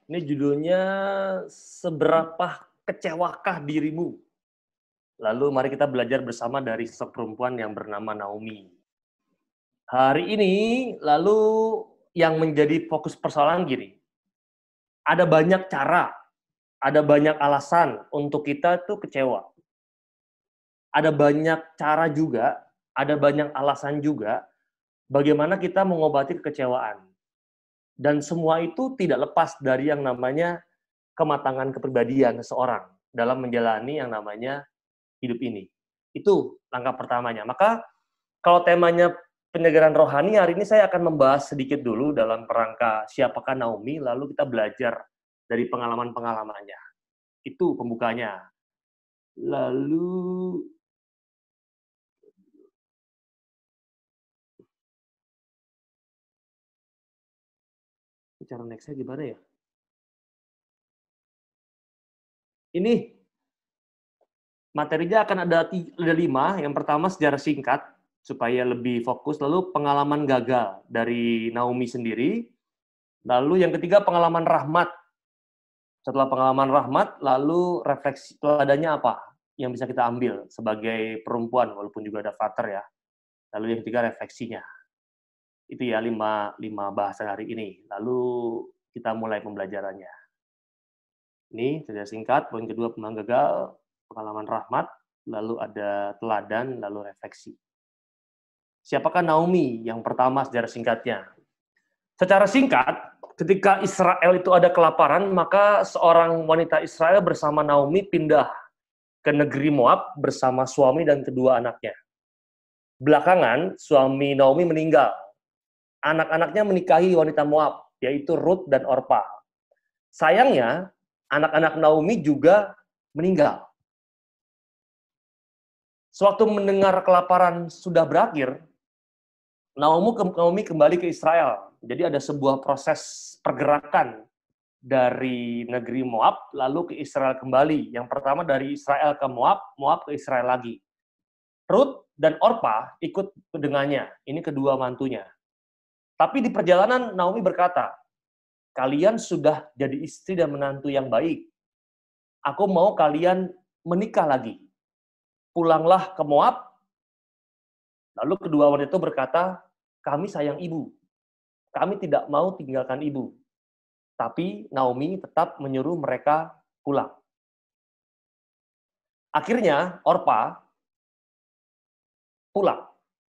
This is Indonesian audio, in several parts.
Ini judulnya Seberapa Kecewakah Dirimu? Lalu mari kita belajar bersama dari sosok perempuan yang bernama Naomi. Hari ini lalu yang menjadi fokus persoalan gini. Ada banyak cara, ada banyak alasan untuk kita tuh kecewa. Ada banyak cara juga, ada banyak alasan juga bagaimana kita mengobati kekecewaan. Dan semua itu tidak lepas dari yang namanya kematangan kepribadian seseorang dalam menjalani yang namanya hidup ini. Itu langkah pertamanya. Maka kalau temanya penyegaran rohani, hari ini saya akan membahas sedikit dulu dalam kerangka siapakah Naomi, lalu kita belajar dari pengalaman-pengalamannya. Itu pembukanya. Lalu cara next-nya gimana ya? Ini materinya akan ada 5. Yang pertama sejarah singkat, supaya lebih fokus. Lalu pengalaman gagal dari Naomi sendiri. Lalu yang ketiga pengalaman rahmat. Setelah pengalaman rahmat, lalu refleksi teladannya apa yang bisa kita ambil sebagai perempuan, walaupun juga ada father ya. Lalu yang ketiga refleksinya. Itu ya 5 bahasan hari ini. Lalu kita mulai pembelajarannya. Ini sejarah singkat, poin kedua pengalaman gagal, pengalaman rahmat, lalu ada teladan, lalu refleksi. Siapakah Naomi? Yang pertama sejarah singkatnya. Secara singkat, ketika Israel itu ada kelaparan, maka seorang wanita Israel bersama Naomi pindah ke negeri Moab bersama suami dan kedua anaknya. Belakangan, suami Naomi meninggal. Anak-anaknya menikahi wanita Moab, yaitu Ruth dan Orpa. Sayangnya, anak-anak Naomi juga meninggal. Sewaktu mendengar kelaparan sudah berakhir, Naomi kembali ke Israel. Jadi ada sebuah proses pergerakan dari negeri Moab lalu ke Israel kembali. Yang pertama dari Israel ke Moab, Moab ke Israel lagi. Ruth dan Orpa ikut dengannya. Ini kedua mantunya. Tapi di perjalanan Naomi berkata, kalian sudah jadi istri dan menantu yang baik. Aku mau kalian menikah lagi. Pulanglah ke Moab. Lalu kedua wanita itu berkata, kami sayang ibu. Kami tidak mau tinggalkan ibu. Tapi Naomi tetap menyuruh mereka pulang. Akhirnya Orpa pulang.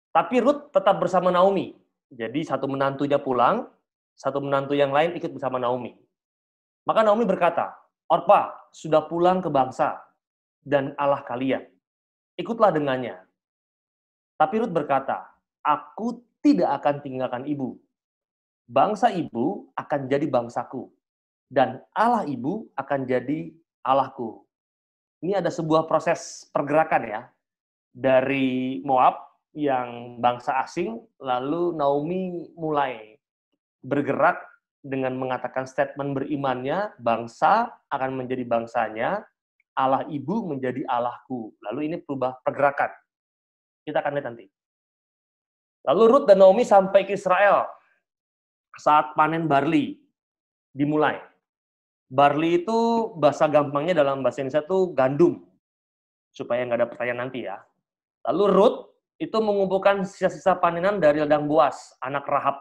Tapi Ruth tetap bersama Naomi. Jadi satu menantunya pulang, satu menantu yang lain ikut bersama Naomi. Maka Naomi berkata, Orpa sudah pulang ke bangsa dan Allah kalian. Ikutlah dengannya. Tapi Ruth berkata, aku tidak akan tinggalkan ibu. Bangsa ibu akan jadi bangsaku. Dan Allah ibu akan jadi Allahku. Ini ada sebuah proses pergerakan ya. Dari Moab yang bangsa asing, lalu Naomi mulai bergerak dengan mengatakan statement berimannya, bangsa akan menjadi bangsanya, Allah ibu menjadi Allahku. Lalu ini berubah pergerakan. Kita akan lihat nanti. Lalu Ruth dan Naomi sampai ke Israel saat panen barley dimulai. Barley itu bahasa gampangnya dalam bahasa Indonesia itu gandum. Supaya nggak ada pertanyaan nanti ya. Lalu Ruth itu mengumpulkan sisa-sisa panenan dari ladang Boas, anak Rahab.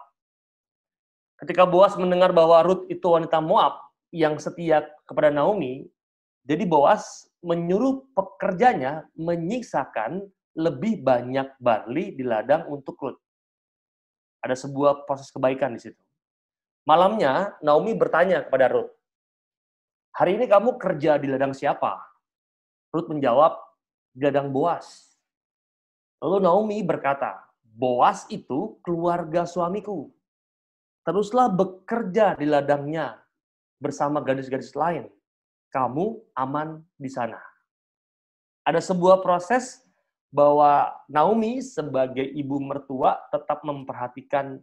Ketika Boas mendengar bahwa Ruth itu wanita Moab yang setia kepada Naomi, jadi Boas menyuruh pekerjanya menyiksakan lebih banyak barley di ladang untuk Ruth. Ada sebuah proses kebaikan di situ. Malamnya, Naomi bertanya kepada Ruth, hari ini kamu kerja di ladang siapa? Ruth menjawab, di ladang Boas. Lalu Naomi berkata, Boas itu keluarga suamiku. Teruslah bekerja di ladangnya bersama gadis-gadis lain. Kamu aman di sana. Ada sebuah proses bahwa Naomi sebagai ibu mertua tetap memperhatikan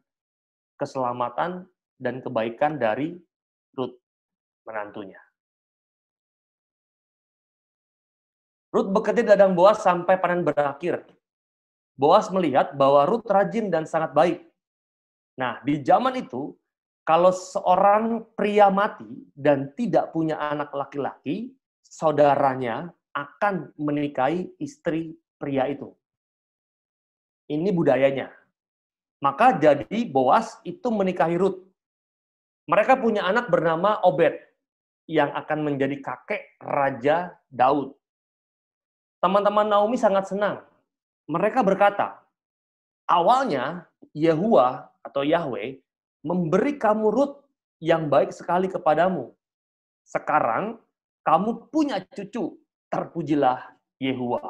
keselamatan dan kebaikan dari Ruth, menantunya. Ruth bekerja di ladang Boas sampai panen berakhir. Boas melihat bahwa Ruth rajin dan sangat baik. Nah, di zaman itu, Kalau seorang pria mati dan tidak punya anak laki-laki, saudaranya akan menikahi istri pria itu. Ini budayanya. Maka jadi Boas itu menikahi Rut. Mereka punya anak bernama Obed yang akan menjadi kakek Raja Daud. Teman-teman Naomi sangat senang. Mereka berkata, awalnya Yehuwa atau Yahweh memberi kamu Rut yang baik sekali kepadamu. Sekarang kamu punya cucu, terpujilah Yehuwa.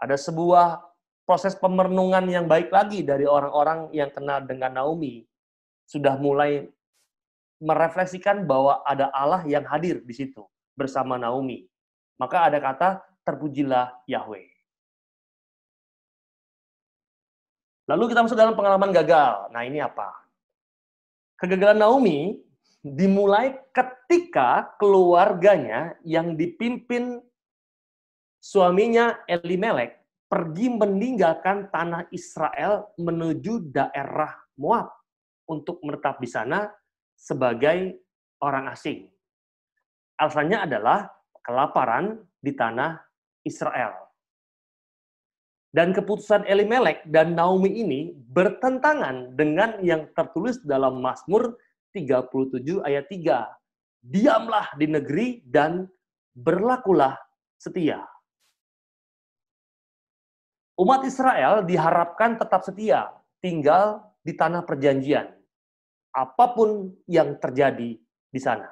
Ada sebuah proses pemerenungan yang baik lagi dari orang-orang yang kenal dengan Naomi. Sudah mulai merefleksikan bahwa ada Allah yang hadir di situ bersama Naomi. Maka ada kata, terpujilah Yahweh. Lalu kita masuk dalam pengalaman gagal. Nah ini apa? Kegagalan Naomi dimulai ketika keluarganya yang dipimpin suaminya Elimelek pergi meninggalkan tanah Israel menuju daerah Moab untuk menetap di sana sebagai orang asing. Alasannya adalah kelaparan di tanah Israel. Dan keputusan Elimelek dan Naomi ini bertentangan dengan yang tertulis dalam Mazmur 37 ayat 3. Diamlah di negeri dan berlakulah setia. Umat Israel diharapkan tetap setia, tinggal di tanah perjanjian. Apapun yang terjadi di sana.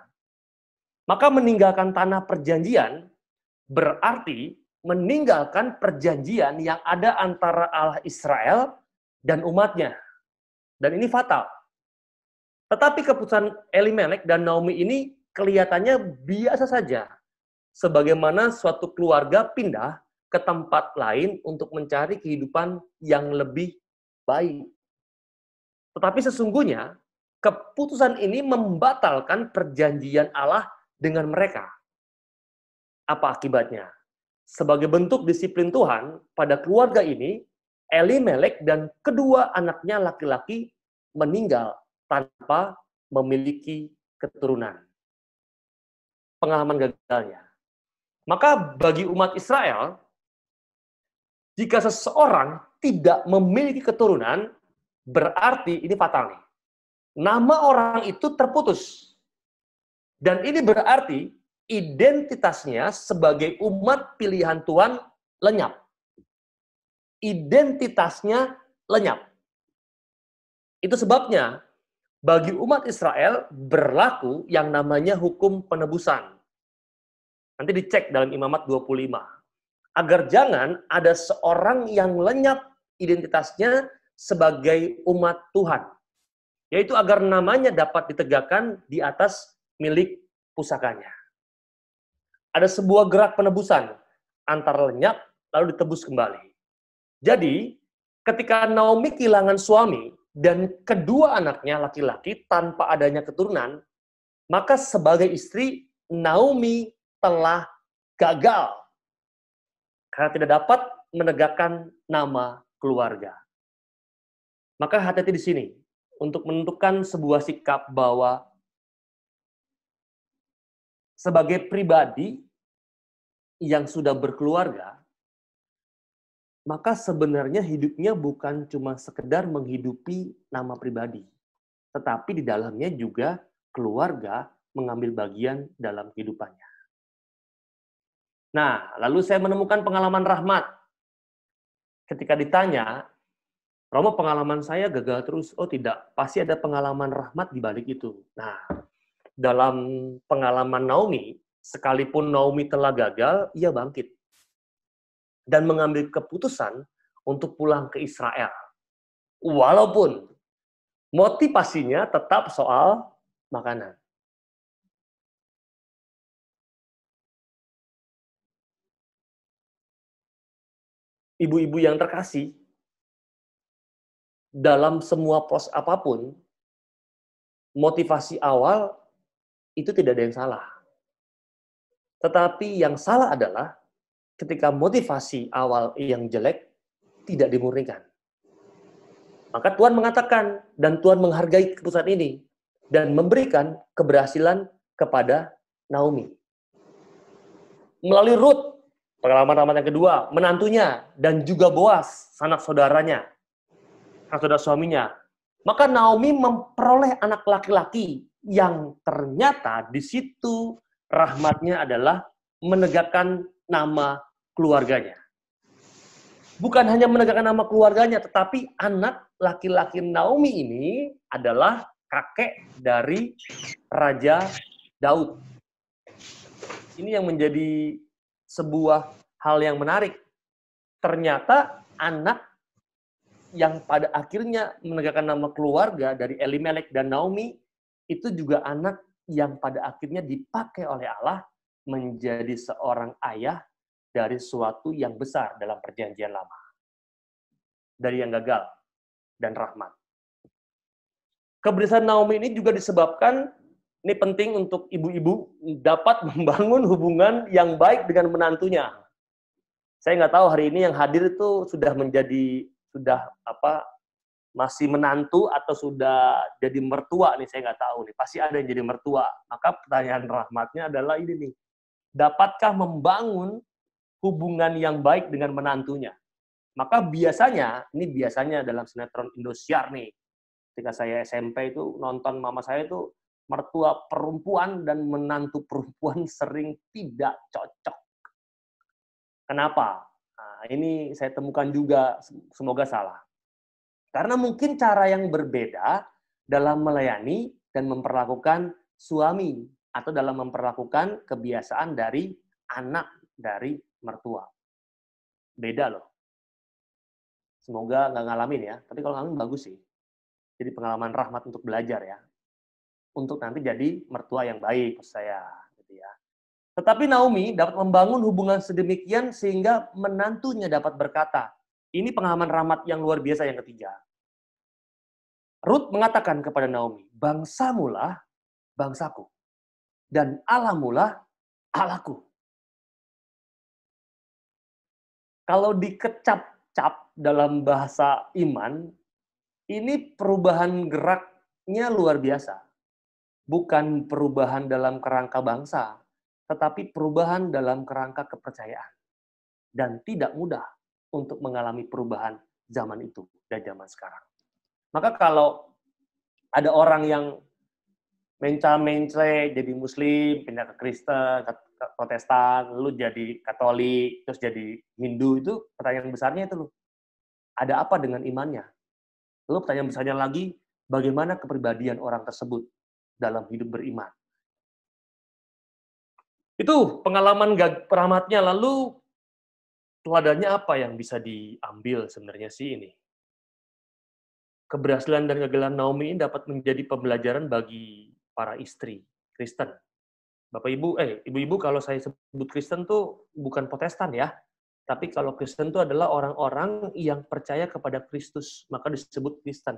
Maka meninggalkan tanah perjanjian berarti meninggalkan perjanjian yang ada antara Allah Israel dan umatnya. Dan ini fatal. Tetapi keputusan Elimelek dan Naomi ini kelihatannya biasa saja. Sebagaimana suatu keluarga pindah ke tempat lain untuk mencari kehidupan yang lebih baik. Tetapi sesungguhnya keputusan ini membatalkan perjanjian Allah dengan mereka. Apa akibatnya? Sebagai bentuk disiplin Tuhan pada keluarga ini, Elimelek dan kedua anaknya laki-laki meninggal tanpa memiliki keturunan. Pengalaman gagalnya. Maka bagi umat Israel, jika seseorang tidak memiliki keturunan, berarti ini fatal nih. Nama orang itu terputus. Dan ini berarti identitasnya sebagai umat pilihan Tuhan lenyap. Identitasnya lenyap. Itu sebabnya bagi umat Israel berlaku yang namanya hukum penebusan. Nanti dicek dalam Imamat 25. Agar jangan ada seorang yang lenyap identitasnya sebagai umat Tuhan. Yaitu agar namanya dapat ditegakkan di atas milik pusakanya. Ada sebuah gerak penebusan antara lenyap lalu ditebus kembali. Jadi, ketika Naomi kehilangan suami dan kedua anaknya laki-laki tanpa adanya keturunan, maka sebagai istri Naomi telah gagal karena tidak dapat menegakkan nama keluarga. Maka hati-hati di sini untuk menentukan sebuah sikap bahwa sebagai pribadi yang sudah berkeluarga, maka sebenarnya hidupnya bukan cuma sekedar menghidupi nama pribadi, tetapi di dalamnya juga keluarga mengambil bagian dalam kehidupannya. Nah, lalu saya menemukan pengalaman Rahmat. Ketika ditanya, Romo, pengalaman saya gagal terus. Oh tidak, pasti ada pengalaman Rahmat di balik itu. Nah, dalam pengalaman Naomi, sekalipun Naomi telah gagal, ia bangkit. Dan mengambil keputusan untuk pulang ke Israel. Walaupun motivasinya tetap soal makanan. Ibu-ibu yang terkasih, dalam semua proses apapun, motivasi awal itu tidak ada yang salah. Tetapi yang salah adalah ketika motivasi awal yang jelek tidak dimurnikan. Maka Tuhan mengatakan, dan Tuhan menghargai keputusan ini, dan memberikan keberhasilan kepada Naomi. Melalui Ruth, pengalaman Rahmat yang kedua, menantunya, dan juga Boas, sanak saudaranya, sanak saudara suaminya. Maka Naomi memperoleh anak laki-laki yang ternyata di situ rahmatnya adalah menegakkan nama keluarganya. Bukan hanya menegakkan nama keluarganya, tetapi anak laki-laki Naomi ini adalah kakek dari Raja Daud. Ini yang menjadi sebuah hal yang menarik. Ternyata anak yang pada akhirnya menegakkan nama keluarga dari Elimelek dan Naomi, itu juga anak yang pada akhirnya dipakai oleh Allah menjadi seorang ayah dari sesuatu yang besar dalam perjanjian lama. Dari yang gagal dan rahmat. Keberhasilan Naomi ini juga disebabkan, ini penting untuk ibu-ibu, dapat membangun hubungan yang baik dengan menantunya. Saya nggak tahu hari ini yang hadir itu masih menantu atau sudah jadi mertua nih, saya nggak tahu nih. Pasti ada yang jadi mertua. Maka pertanyaan rahmatnya adalah ini nih. Dapatkah membangun hubungan yang baik dengan menantunya? Maka biasanya dalam sinetron Indosiar nih, ketika saya SMP itu nonton mama saya itu mertua perempuan dan menantu perempuan sering tidak cocok. Kenapa? Nah, ini saya temukan juga, semoga salah. Karena mungkin cara yang berbeda dalam melayani dan memperlakukan suami atau dalam memperlakukan kebiasaan dari anak dari mertua. Beda loh. Semoga nggak ngalamin ya, tapi kalau ngalamin bagus sih. Jadi pengalaman rahmat untuk belajar ya. Untuk nanti jadi mertua yang baik, saya. Gitu ya. Tetapi Naomi dapat membangun hubungan sedemikian sehingga menantunya dapat berkata, ini pengalaman rahmat yang luar biasa yang ketiga. Ruth mengatakan kepada Naomi, bangsamulah bangsaku, dan Allahmulah Allahku. Kalau dikecap-cap dalam bahasa iman, ini perubahan geraknya luar biasa. Bukan perubahan dalam kerangka bangsa, tetapi perubahan dalam kerangka kepercayaan. Dan tidak mudah untuk mengalami perubahan zaman itu dan zaman sekarang. Maka kalau ada orang yang mencre jadi Muslim, pindah ke Kristen, ke Protestan, lalu jadi Katolik, terus jadi Hindu, itu pertanyaan besarnya itu loh. Ada apa dengan imannya? Lalu pertanyaan besarnya lagi, bagaimana kepribadian orang tersebut dalam hidup beriman? Itu pengalaman rahmatnya. Lalu teladannya apa yang bisa diambil sebenarnya sih ini? Keberhasilan dan kegagalan Naomi ini dapat menjadi pembelajaran bagi para istri Kristen. Ibu-ibu kalau saya sebut Kristen tuh bukan Protestan ya, tapi kalau Kristen itu adalah orang-orang yang percaya kepada Kristus, maka disebut Kristen.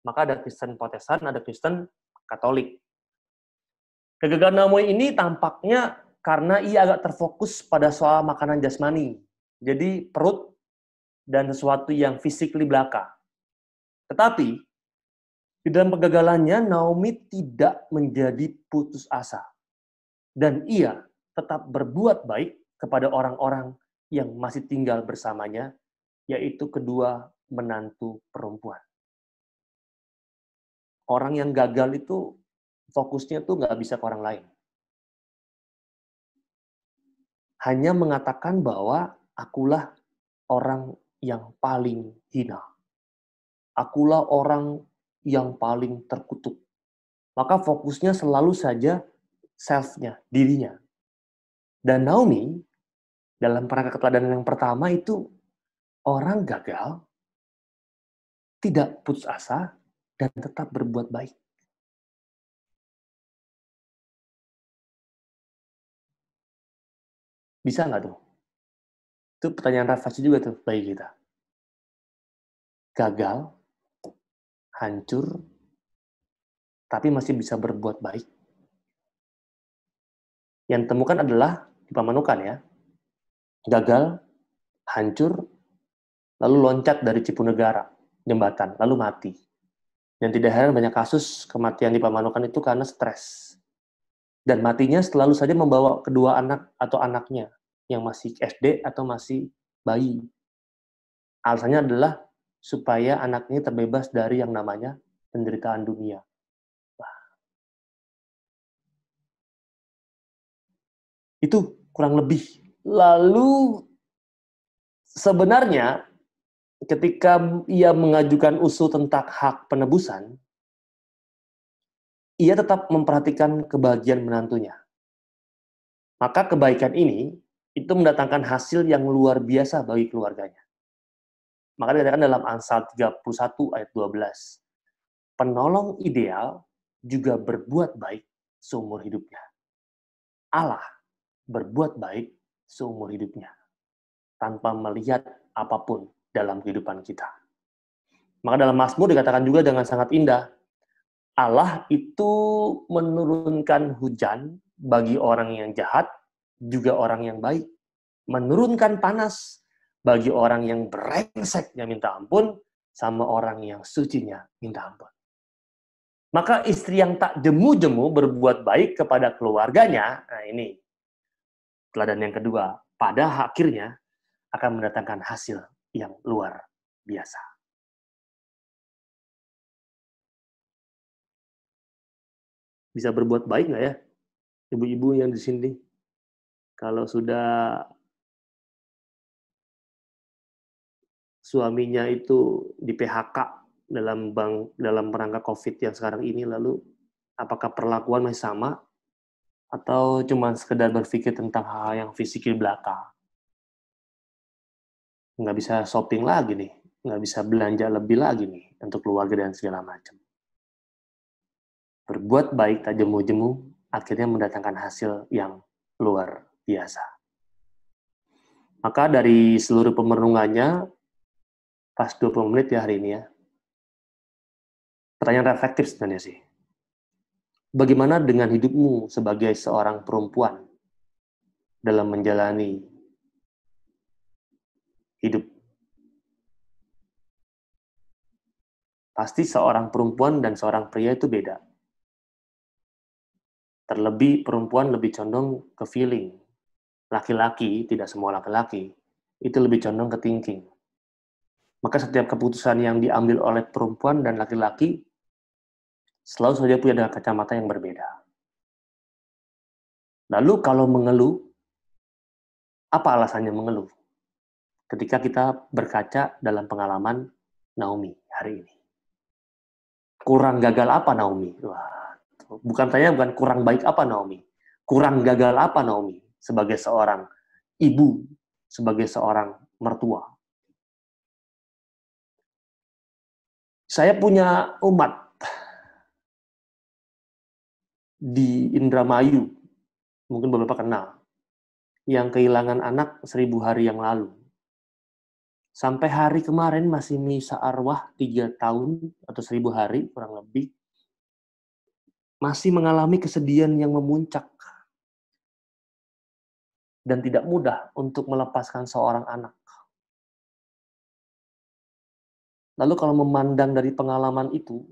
Maka ada Kristen Protestan, ada Kristen Katolik. Kegagalan Naomi ini tampaknya karena ia agak terfokus pada soal makanan jasmani. Jadi perut dan sesuatu yang physically belaka. Tetapi, di dalam kegagalannya, Naomi tidak menjadi putus asa. Dan ia tetap berbuat baik kepada orang-orang yang masih tinggal bersamanya, yaitu kedua menantu perempuan. Orang yang gagal itu, fokusnya tuh nggak bisa ke orang lain. Hanya mengatakan bahwa akulah orang yang paling hina. Akulah orang yang paling terkutuk. Maka fokusnya selalu saja self-nya, dirinya. Dan Naomi, dalam kerangka keteladanan yang pertama itu, orang gagal, tidak putus asa, dan tetap berbuat baik. Bisa nggak tuh? Itu pertanyaan refleksi juga tuh bagi kita. Gagal, hancur, tapi masih bisa berbuat baik. Yang ditemukan adalah di Pamanukan ya. Gagal, hancur, lalu loncat dari Cipunegara. jembatan, lalu mati. Dan tidak heran banyak kasus kematian di Pamanukan itu karena stres. Dan matinya selalu saja membawa kedua anak atau anaknya yang masih SD atau masih bayi. Alasannya adalah supaya anaknya terbebas dari yang namanya penderitaan dunia. Itu kurang lebih. Lalu sebenarnya ketika ia mengajukan usul tentang hak penebusan, ia tetap memperhatikan kebahagiaan menantunya. Maka kebaikan ini itu mendatangkan hasil yang luar biasa bagi keluarganya. Maka dikatakan dalam Amsal 31 ayat 12, penolong ideal juga berbuat baik seumur hidupnya. Allah berbuat baik seumur hidupnya, tanpa melihat apapun dalam kehidupan kita. Maka dalam Mazmur dikatakan juga dengan sangat indah, Allah itu menurunkan hujan bagi orang yang jahat, juga orang yang baik. Menurunkan panas bagi orang yang brengseknya minta ampun, sama orang yang sucinya minta ampun. Maka istri yang tak jemu-jemu berbuat baik kepada keluarganya, nah ini teladan yang kedua, pada akhirnya akan mendatangkan hasil yang luar biasa. Bisa berbuat baik nggak ya, ibu-ibu yang di sini? Kalau sudah suaminya itu di PHK dalam rangka COVID yang sekarang ini, lalu apakah perlakuan masih sama atau cuma sekedar berpikir tentang hal yang fisik di belakang? Nggak bisa shopping lagi nih, nggak bisa belanja lebih lagi nih untuk keluarga dan segala macam. Berbuat baik tak jemu-jemu akhirnya mendatangkan hasil yang luar biasa. Maka dari seluruh pemerenungannya, pas 20 menit ya hari ini ya, pertanyaan reflektif sebenarnya sih. Bagaimana dengan hidupmu sebagai seorang perempuan dalam menjalani hidup? Pasti seorang perempuan dan seorang pria itu beda. Terlebih perempuan lebih condong ke feeling. Laki-laki, tidak semua laki-laki, itu lebih condong ke thinking. Maka setiap keputusan yang diambil oleh perempuan dan laki-laki selalu saja punya kacamata yang berbeda. Lalu kalau mengeluh, apa alasannya mengeluh? Ketika kita berkaca dalam pengalaman Naomi hari ini. Kurang gagal apa Naomi? Wah, bukan kurang baik apa Naomi. Kurang gagal apa Naomi sebagai seorang ibu, sebagai seorang mertua. Saya punya umat di Indramayu, mungkin beberapa kenal, yang kehilangan anak 1000 hari yang lalu. Sampai hari kemarin masih misa arwah 3 tahun atau 1000 hari kurang lebih, masih mengalami kesedihan yang memuncak dan tidak mudah untuk melepaskan seorang anak. Lalu kalau memandang dari pengalaman itu,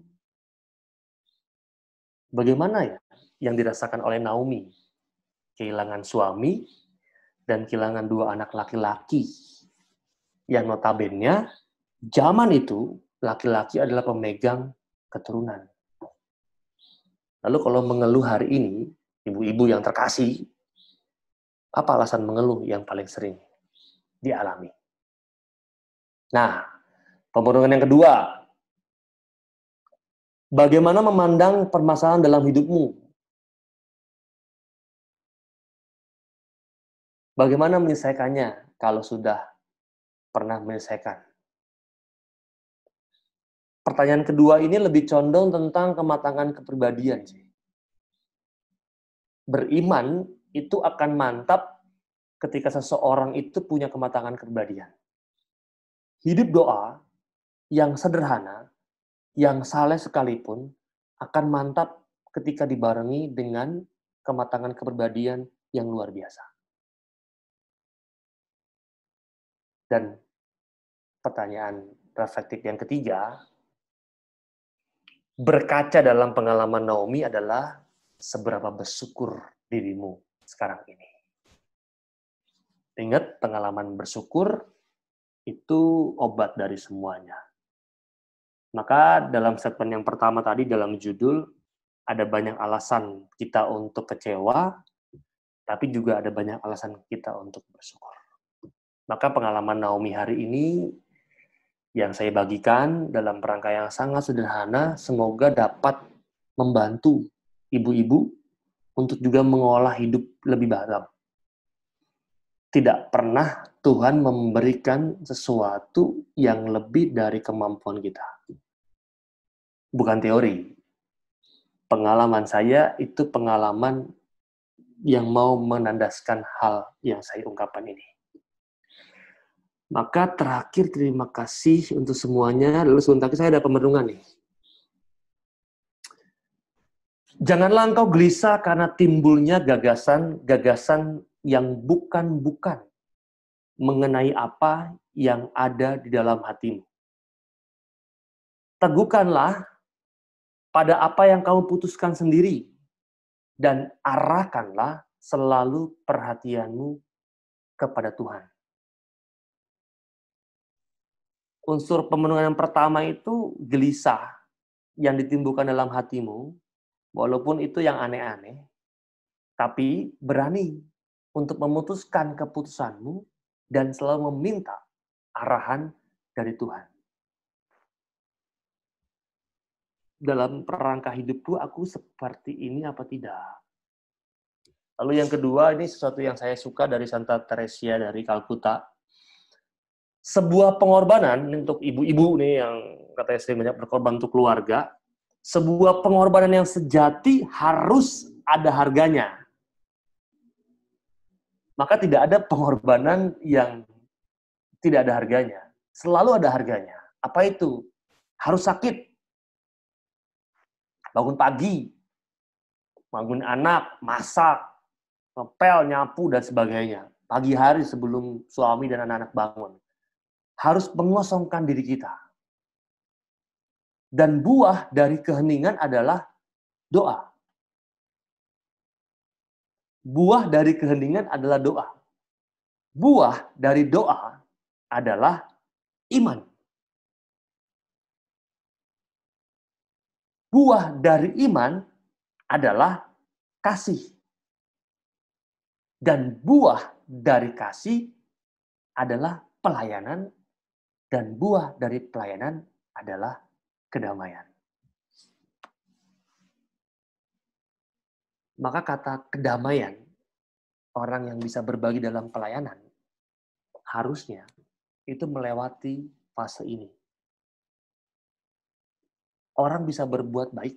bagaimana ya yang dirasakan oleh Naomi? Kehilangan suami dan kehilangan 2 anak laki-laki. Yang notabene zaman itu laki-laki adalah pemegang keturunan. Lalu kalau mengeluh hari ini, ibu-ibu yang terkasih, apa alasan mengeluh yang paling sering dialami? Nah, pemerenungan yang kedua, bagaimana memandang permasalahan dalam hidupmu? Bagaimana menyelesaikannya kalau sudah pernah menyelesaikan? Pertanyaan kedua ini lebih condong tentang kematangan kepribadian sih. Beriman itu akan mantap ketika seseorang itu punya kematangan kepribadian. Hidup doa yang sederhana, yang saleh sekalipun, akan mantap ketika dibarengi dengan kematangan kepribadian yang luar biasa. Dan pertanyaan reflektif yang ketiga, berkaca dalam pengalaman Naomi adalah seberapa bersyukur dirimu sekarang ini. Ingat, pengalaman bersyukur itu obat dari semuanya. Maka dalam statement yang pertama tadi, dalam judul, ada banyak alasan kita untuk kecewa, tapi juga ada banyak alasan kita untuk bersyukur. Maka pengalaman Naomi hari ini yang saya bagikan dalam kerangka yang sangat sederhana, semoga dapat membantu ibu-ibu untuk juga mengolah hidup lebih dalam. Tidak pernah Tuhan memberikan sesuatu yang lebih dari kemampuan kita. Bukan teori. Pengalaman saya itu pengalaman yang mau menandaskan hal yang saya ungkapkan ini. Maka terakhir terima kasih untuk semuanya. Lalu sebentar lagi saya ada pemerenungan nih. Janganlah engkau gelisah karena timbulnya gagasan yang bukan-bukan mengenai apa yang ada di dalam hatimu. Teguhkanlah pada apa yang kamu putuskan sendiri dan arahkanlah selalu perhatianmu kepada Tuhan. Unsur pemenuhan yang pertama itu gelisah yang ditimbulkan dalam hatimu, walaupun itu yang aneh-aneh, tapi berani untuk memutuskan keputusanmu dan selalu meminta arahan dari Tuhan. Dalam kerangka hidupku, aku seperti ini apa tidak? Lalu yang kedua, ini sesuatu yang saya suka dari Santa Teresia dari Kalkuta. Sebuah pengorbanan untuk ibu-ibu nih yang katanya sering banyak berkorban untuk keluarga, sebuah pengorbanan yang sejati harus ada harganya. Maka tidak ada pengorbanan yang tidak ada harganya. Selalu ada harganya. Apa itu? Harus sakit. Bangun pagi. Bangun anak, masak, ngepel, nyapu, dan sebagainya. Pagi hari sebelum suami dan anak-anak bangun. Harus mengosongkan diri kita. Dan buah dari keheningan adalah doa. Buah dari keheningan adalah doa. Buah dari doa adalah iman. Buah dari iman adalah kasih. Dan buah dari kasih adalah pelayanan. Dan buah dari pelayanan adalah kedamaian. Maka kata kedamaian, orang yang bisa berbagi dalam pelayanan, harusnya itu melewati fase ini. Orang bisa berbuat baik,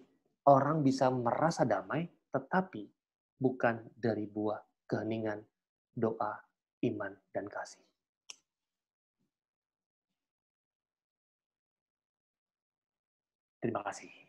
orang bisa merasa damai, tetapi bukan dari buah keheningan, doa, iman, dan kasih. Terima kasih.